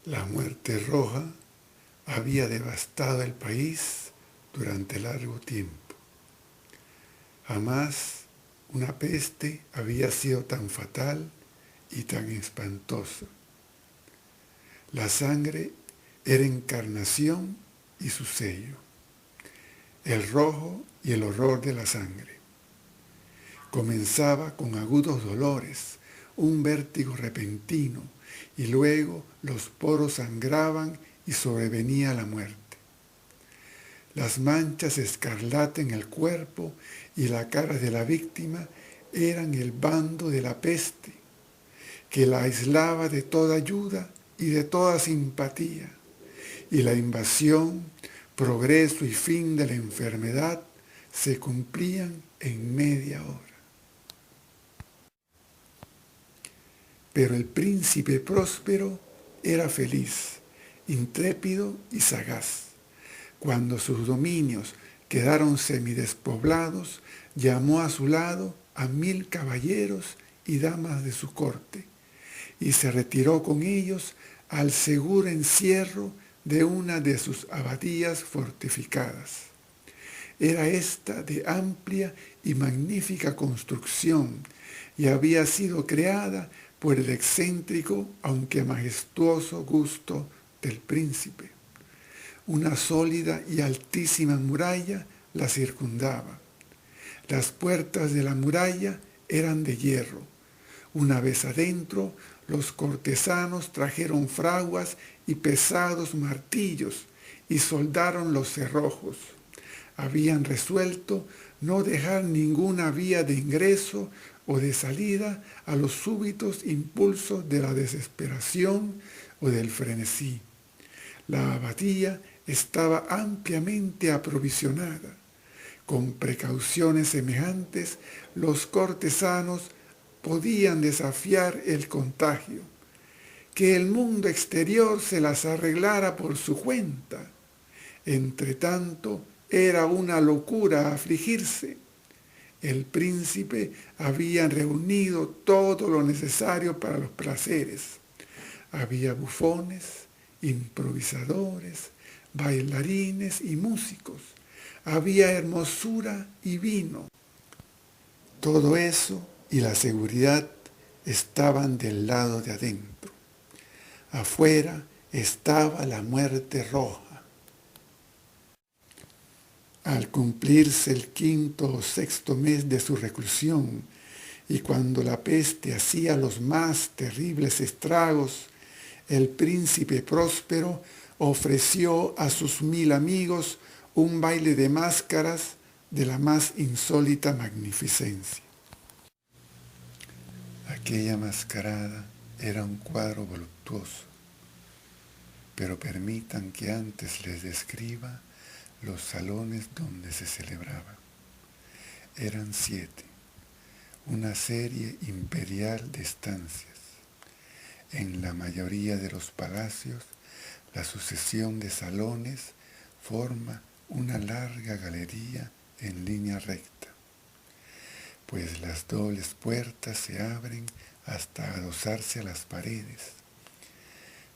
La muerte roja había devastado el país durante largo tiempo. Jamás una peste había sido tan fatal y tan espantosa. La sangre era encarnación y su sello, el rojo y el horror de la sangre. Comenzaba con agudos dolores, un vértigo repentino, y luego los poros sangraban y sobrevenía la muerte. Las manchas escarlata en el cuerpo y la cara de la víctima eran el bando de la peste, que la aislaba de toda ayuda y de toda simpatía, y la invasión, progreso y fin de la enfermedad se cumplían en media hora. Pero el príncipe próspero era feliz, intrépido y sagaz. Cuando sus dominios quedaron semidespoblados, llamó a su lado a 1000 caballeros y damas de su corte, y se retiró con ellos al seguro encierro de una de sus abadías fortificadas. Era esta de amplia y magnífica construcción, y había sido creada por el excéntrico, aunque majestuoso gusto del príncipe. Una sólida y altísima muralla la circundaba. Las puertas de la muralla eran de hierro. Una vez adentro, los cortesanos trajeron fraguas y pesados martillos y soldaron los cerrojos. Habían resuelto no dejar ninguna vía de ingreso o de salida a los súbitos impulsos de la desesperación o del frenesí. La abadía estaba ampliamente aprovisionada. Con precauciones semejantes, los cortesanos podían desafiar el contagio. Que el mundo exterior se las arreglara por su cuenta. Entretanto, era una locura afligirse. El príncipe había reunido todo lo necesario para los placeres. Había bufones, improvisadores, bailarines y músicos. Había hermosura y vino. Todo eso y la seguridad estaban del lado de adentro. Afuera estaba la muerte roja. Al cumplirse el 5º o 6º mes de su reclusión, y cuando la peste hacía los más terribles estragos, el príncipe próspero ofreció a sus 1000 amigos un baile de máscaras de la más insólita magnificencia. Aquella mascarada era un cuadro voluptuoso, pero permitan que antes les describa los salones donde se celebraba. Eran 7, una serie imperial de estancias. En la mayoría de los palacios, la sucesión de salones forma una larga galería en línea recta, pues las dobles puertas se abren hasta adosarse a las paredes,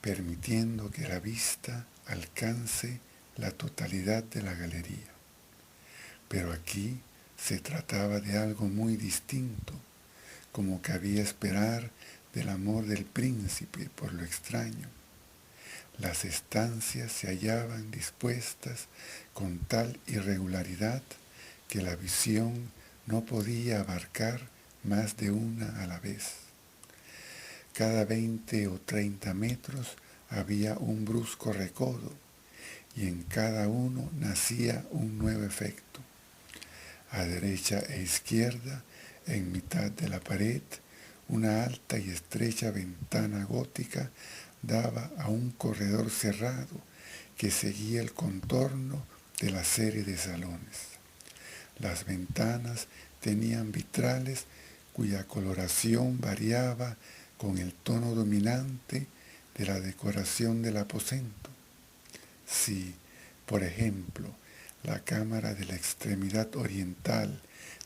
permitiendo que la vista alcance la totalidad de la galería. Pero aquí se trataba de algo muy distinto, como cabía esperar del amor del príncipe por lo extraño. Las estancias se hallaban dispuestas con tal irregularidad que la visión no podía abarcar más de una a la vez. Cada 20 o 30 metros había un brusco recodo, y en cada uno nacía un nuevo efecto. A derecha e izquierda, en mitad de la pared, una alta y estrecha ventana gótica daba a un corredor cerrado que seguía el contorno de la serie de salones. Las ventanas tenían vitrales cuya coloración variaba con el tono dominante de la decoración del aposento. Si, por ejemplo, la cámara de la extremidad oriental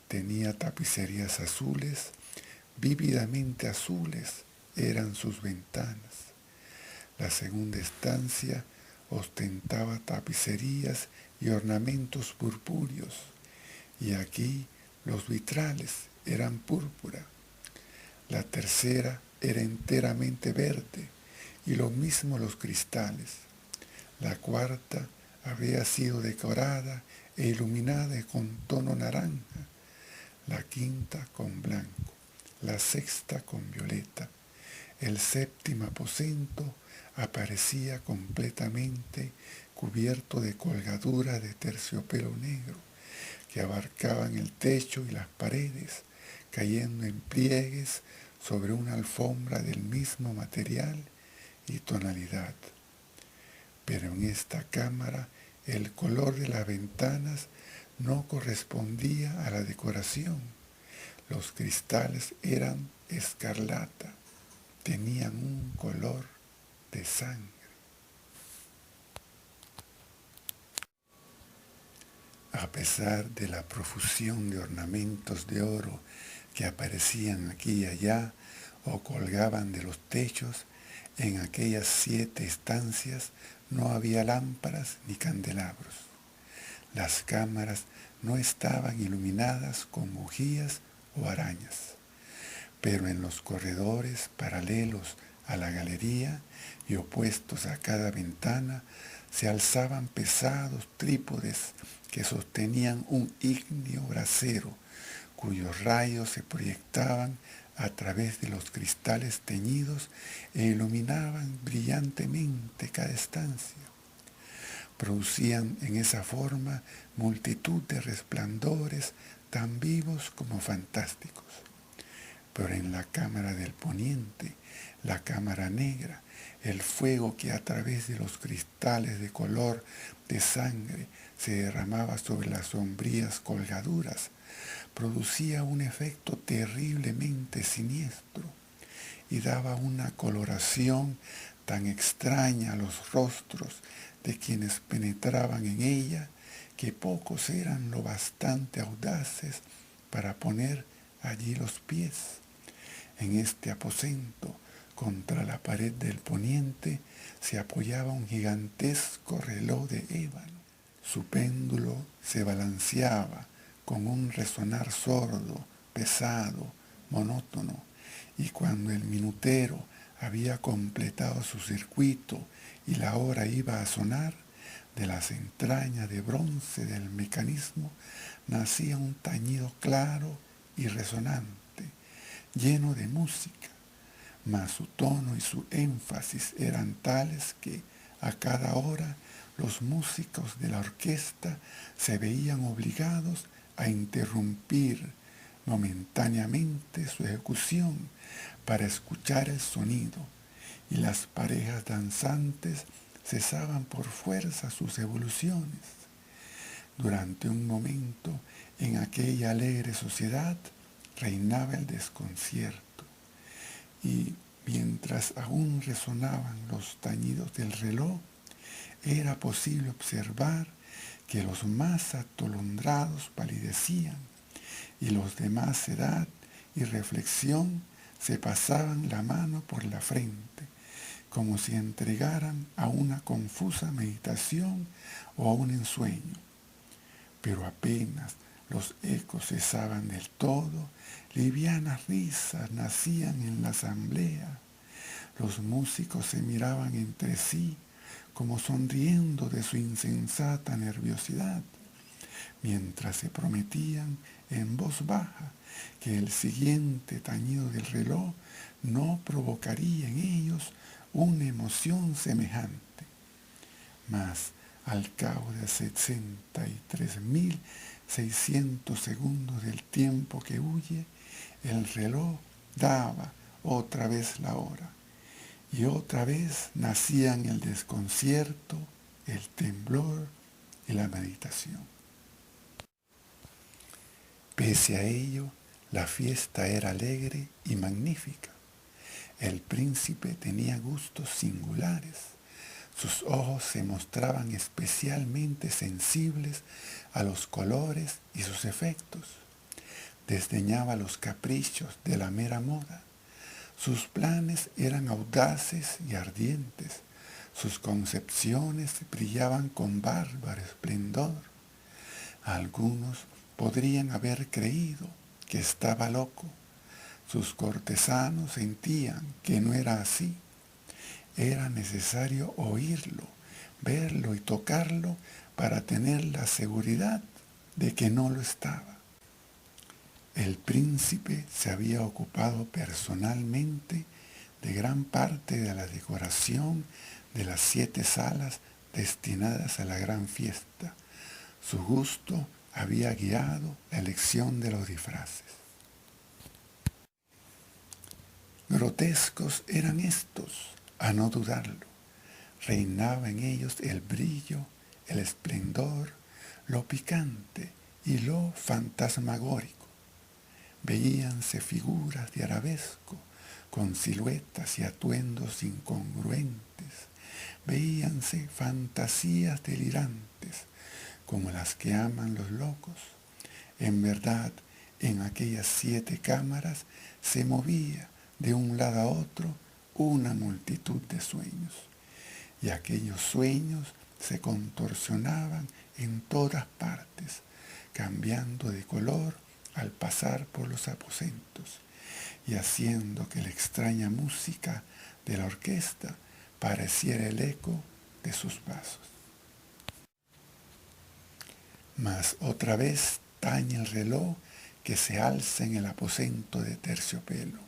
tenía tapicerías azules, vívidamente azules eran sus ventanas. La segunda estancia ostentaba tapicerías y ornamentos purpúreos, y aquí los vitrales eran púrpura. La tercera era enteramente verde, y lo mismo los cristales. La cuarta había sido decorada e iluminada con tono naranja, la quinta con blanco, la sexta con violeta. El séptimo aposento aparecía completamente cubierto de colgaduras de terciopelo negro que abarcaban el techo y las paredes, cayendo en pliegues sobre una alfombra del mismo material y tonalidad. Pero en esta cámara el color de las ventanas no correspondía a la decoración. Los cristales eran escarlata, tenían un color de sangre. A pesar de la profusión de ornamentos de oro que aparecían aquí y allá o colgaban de los techos, en aquellas 7 estancias no había lámparas ni candelabros. Las cámaras no estaban iluminadas con bujías o arañas, pero en los corredores paralelos a la galería y opuestos a cada ventana se alzaban pesados trípodes que sostenían un ígneo brasero, cuyos rayos se proyectaban a través de los cristales teñidos e iluminaban brillantemente cada estancia. Producían en esa forma multitud de resplandores tan vivos como fantásticos. Pero en la cámara del poniente, la cámara negra, el fuego que a través de los cristales de color de sangre se derramaba sobre las sombrías colgaduras, producía un efecto terriblemente siniestro y daba una coloración tan extraña a los rostros de quienes penetraban en ella que pocos eran lo bastante audaces para poner allí los pies. En este aposento, contra la pared del poniente, se apoyaba un gigantesco reloj de ébano. Su péndulo se balanceaba con un resonar sordo, pesado, monótono, y cuando el minutero había completado su circuito y la hora iba a sonar, de las entrañas de bronce del mecanismo nacía un tañido claro y resonante, lleno de música, mas su tono y su énfasis eran tales que a cada hora los músicos de la orquesta se veían obligados a interrumpir momentáneamente su ejecución para escuchar el sonido, y las parejas danzantes cesaban por fuerza sus evoluciones. Durante un momento, en aquella alegre sociedad, reinaba el desconcierto, y mientras aún resonaban los tañidos del reloj, era posible observar que los más atolondrados palidecían y los de más edad y reflexión se pasaban la mano por la frente, como si entregaran a una confusa meditación o a un ensueño. Pero apenas los ecos cesaban del todo, livianas risas nacían en la asamblea. Los músicos se miraban entre sí, como sonriendo de su insensata nerviosidad, mientras se prometían en voz baja que el siguiente tañido del reloj no provocaría en ellos una emoción semejante. Mas al cabo de 63.600 segundos del tiempo que huye, el reloj daba otra vez la hora, y otra vez nacían el desconcierto, el temblor y la meditación. Pese a ello, la fiesta era alegre y magnífica. El príncipe tenía gustos singulares. Sus ojos se mostraban especialmente sensibles a los colores y sus efectos. Desdeñaba los caprichos de la mera moda. Sus planes eran audaces y ardientes, Sus concepciones brillaban con bárbaro esplendor. Algunos podrían haber creído que estaba loco. Sus cortesanos sentían que no era así. Era necesario oírlo, verlo y tocarlo para tener la seguridad de que no lo estaba. El príncipe se había ocupado personalmente de gran parte de la decoración de las 7 salas destinadas a la gran fiesta. Su gusto había guiado la elección de los disfraces. Grotescos eran estos, a no dudarlo. Reinaba en ellos el brillo, el esplendor, lo picante y lo fantasmagórico. Veíanse figuras de arabesco, con siluetas y atuendos incongruentes. Veíanse fantasías delirantes, como las que aman los locos. En verdad, en aquellas 7 cámaras se movía de un lado a otro una multitud de sueños, y aquellos sueños se contorsionaban en todas partes, cambiando de color al pasar por los aposentos, y haciendo que la extraña música de la orquesta pareciera el eco de sus pasos. Mas otra vez tañe el reloj que se alza en el aposento de terciopelo.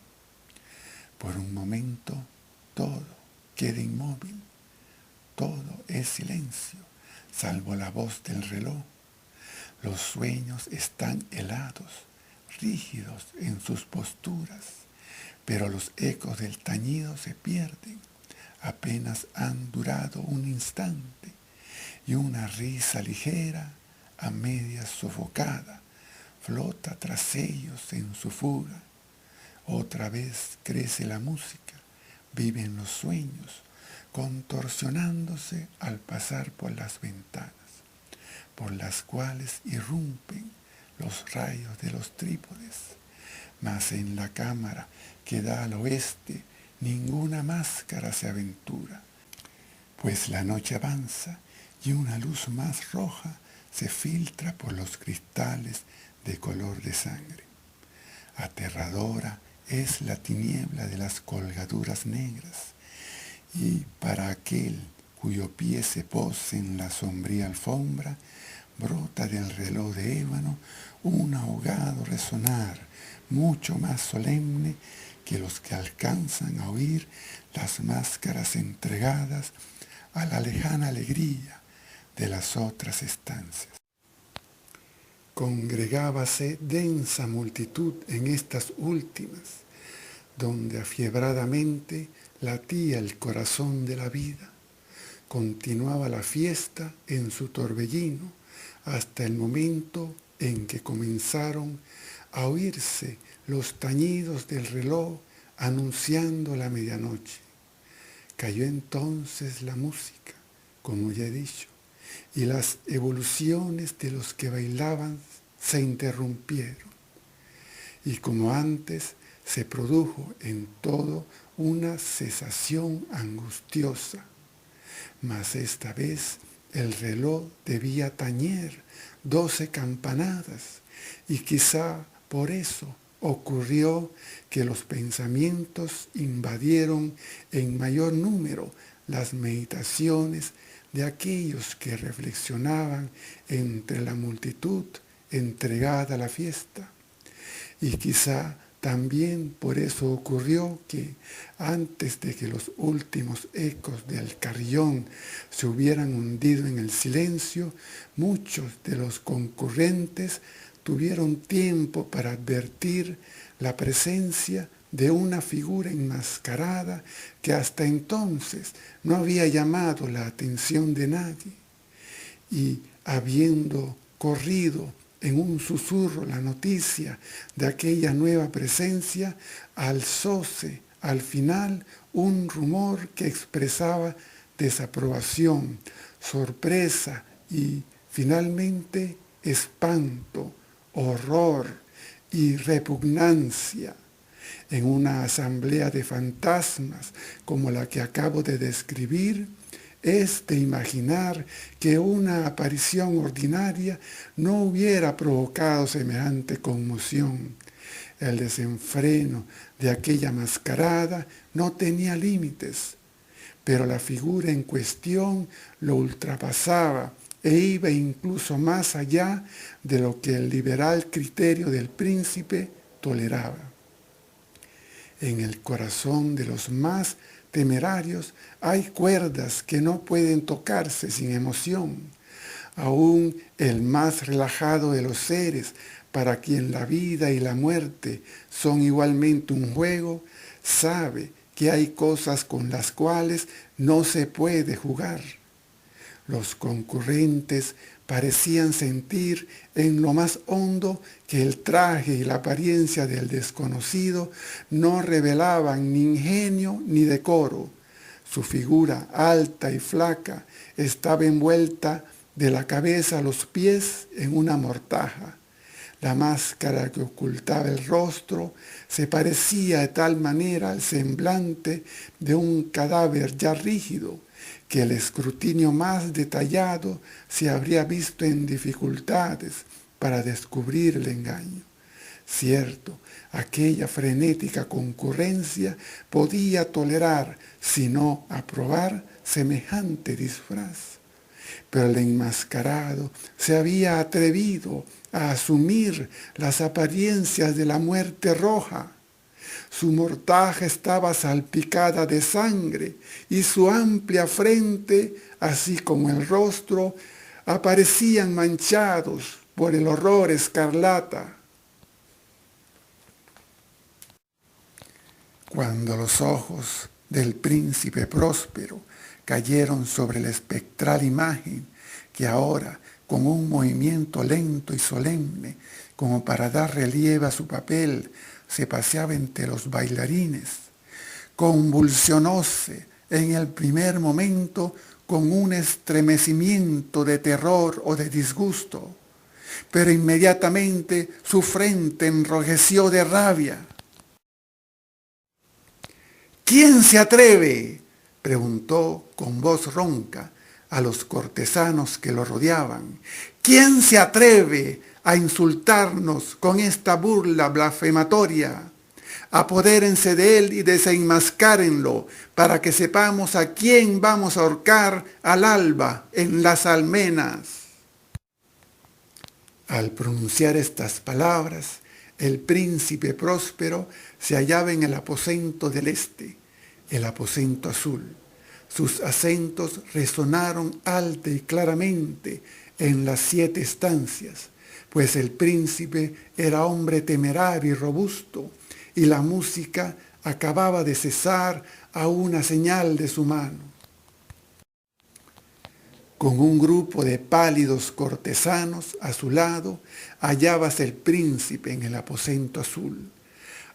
Por un momento todo queda inmóvil, todo es silencio, salvo la voz del reloj. Los sueños están helados, rígidos en sus posturas, pero los ecos del tañido se pierden. Apenas han durado un instante, y una risa ligera, a medias sofocada, flota tras ellos en su fuga. Otra vez crece la música, viven los sueños, contorsionándose al pasar por las ventanas, por las cuales irrumpen los rayos de los trípodes. Mas en la cámara que da al oeste, ninguna máscara se aventura, pues la noche avanza y una luz más roja se filtra por los cristales de color de sangre. Aterradora es la tiniebla de las colgaduras negras, y para aquel cuyo pie se pose en la sombría alfombra, brota del reloj de ébano un ahogado resonar mucho más solemne que los que alcanzan a oír las máscaras entregadas a la lejana alegría de las otras estancias. Congregábase densa multitud en estas últimas, donde afiebradamente latía el corazón de la vida. Continuaba la fiesta en su torbellino hasta el momento en que comenzaron a oírse los tañidos del reloj anunciando la medianoche. Cayó entonces la música, como ya he dicho, y las evoluciones de los que bailaban se interrumpieron. Y como antes, se produjo en todo una cesación angustiosa. Mas esta vez el reloj debía tañer 12 campanadas, y quizá por eso ocurrió que los pensamientos invadieron en mayor número las meditaciones de aquellos que reflexionaban entre la multitud entregada a la fiesta. Y quizá también por eso ocurrió que, antes de que los últimos ecos del carillón se hubieran hundido en el silencio, muchos de los concurrentes tuvieron tiempo para advertir la presencia de una figura enmascarada que hasta entonces no había llamado la atención de nadie. Y habiendo corrido en un susurro la noticia de aquella nueva presencia, alzóse al final un rumor que expresaba desaprobación, sorpresa y finalmente espanto, horror y repugnancia. En una asamblea de fantasmas como la que acabo de describir, Es de imaginar que una aparición ordinaria no hubiera provocado semejante conmoción. El desenfreno de aquella mascarada no tenía límites, pero la figura en cuestión lo ultrapasaba e iba incluso más allá de lo que el liberal criterio del príncipe toleraba. En el corazón de los más temerarios hay cuerdas que no pueden tocarse sin emoción. Aún el más relajado de los seres, para quien la vida y la muerte son igualmente un juego, sabe que hay cosas con las cuales no se puede jugar. Los concurrentes parecían sentir en lo más hondo que el traje y la apariencia del desconocido no revelaban ni ingenio ni decoro. Su figura alta y flaca estaba envuelta de la cabeza a los pies en una mortaja. La máscara que ocultaba el rostro se parecía de tal manera al semblante de un cadáver ya rígido, que el escrutinio más detallado se habría visto en dificultades para descubrir el engaño. Cierto, aquella frenética concurrencia podía tolerar, si no aprobar, semejante disfraz. Pero el enmascarado se había atrevido a asumir las apariencias de la muerte roja. Su mortaja estaba salpicada de sangre y su amplia frente, así como el rostro, aparecían manchados por el horror escarlata. Cuando los ojos del príncipe Próspero cayeron sobre la espectral imagen que ahora, con un movimiento lento y solemne, como para dar relieve a su papel, se paseaba entre los bailarines, convulsionóse en el primer momento con un estremecimiento de terror o de disgusto, pero inmediatamente su frente enrojeció de rabia. ¿Quién se atreve?, preguntó con voz ronca a los cortesanos que lo rodeaban. ¿Quién se atreve a insultarnos con esta burla blasfematoria? Apodérense de él y desenmascárenlo para que sepamos a quién vamos a ahorcar al alba en las almenas. Al pronunciar estas palabras, el príncipe Próspero se hallaba en el aposento del este, el aposento azul. Sus acentos resonaron alta y claramente en las 7 estancias, pues el príncipe era hombre temerario y robusto, y la música acababa de cesar a una señal de su mano. Con un grupo de pálidos cortesanos a su lado, hallábase el príncipe en el aposento azul.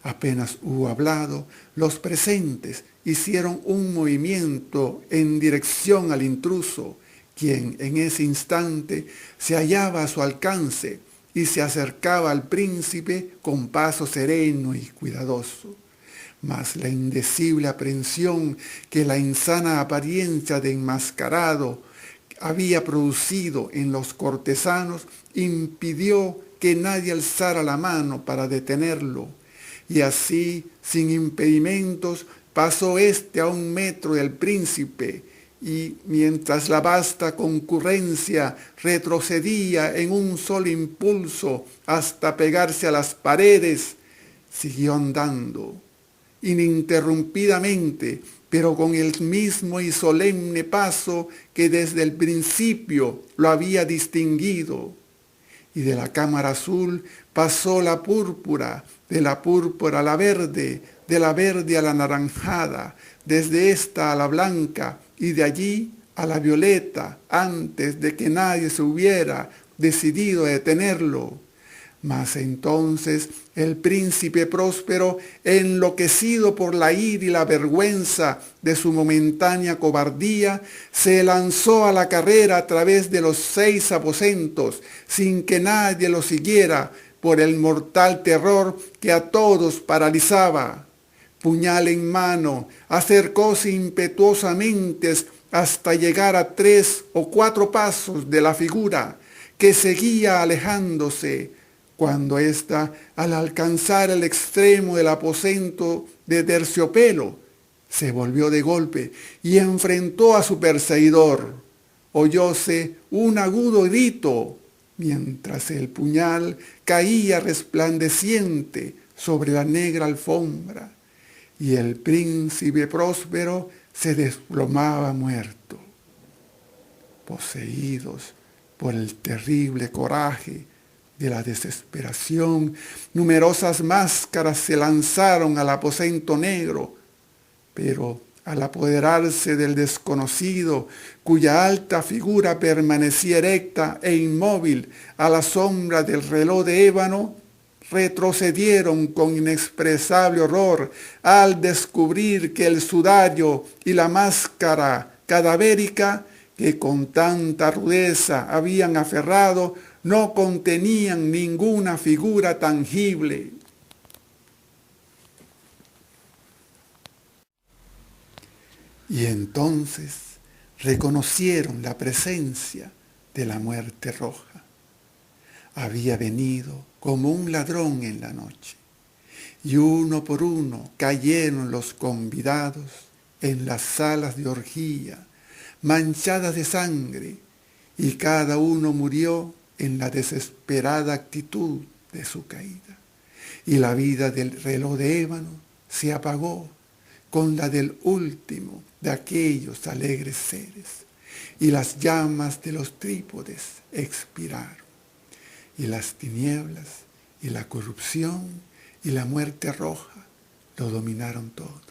Apenas hubo hablado, los presentes hicieron un movimiento en dirección al intruso, quien en ese instante se hallaba a su alcance y se acercaba al príncipe con paso sereno y cuidadoso. Mas la indecible aprensión que la insana apariencia de enmascarado había producido en los cortesanos impidió que nadie alzara la mano para detenerlo. Y así, sin impedimentos, pasó éste a 1 metro del príncipe, y mientras la vasta concurrencia retrocedía en un solo impulso hasta pegarse a las paredes, siguió andando, ininterrumpidamente, pero con el mismo y solemne paso que desde el principio lo había distinguido. Y de la cámara azul pasó la púrpura, de la púrpura a la verde, de la verde a la anaranjada, desde esta a la blanca y de allí a la violeta, antes de que nadie se hubiera decidido a detenerlo. Mas entonces el príncipe Próspero, enloquecido por la ira y la vergüenza de su momentánea cobardía, se lanzó a la carrera a través de los 6 aposentos, sin que nadie lo siguiera, por el mortal terror que a todos paralizaba. Puñal en mano, acercóse impetuosamente hasta llegar a 3 o 4 pasos de la figura, que seguía alejándose, cuando ésta, al alcanzar el extremo del aposento de terciopelo, se volvió de golpe y enfrentó a su perseguidor. Oyóse un agudo grito, mientras el puñal caía resplandeciente sobre la negra alfombra, y el príncipe Próspero se desplomaba muerto. Poseídos por el terrible coraje de la desesperación, numerosas máscaras se lanzaron al aposento negro, pero al apoderarse del desconocido, cuya alta figura permanecía erecta e inmóvil a la sombra del reloj de ébano, retrocedieron con inexpresable horror al descubrir que el sudario y la máscara cadavérica que con tanta rudeza habían aferrado no contenían ninguna figura tangible. Y entonces reconocieron la presencia de la muerte roja. Había venido como un ladrón en la noche, y uno por uno cayeron los convidados en las salas de orgía, manchadas de sangre, y cada uno murió en la desesperada actitud de su caída. Y la vida del reloj de ébano se apagó con la del último de aquellos alegres seres, y las llamas de los trípodes expiraron, y las tinieblas y la corrupción y la muerte roja lo dominaron todo.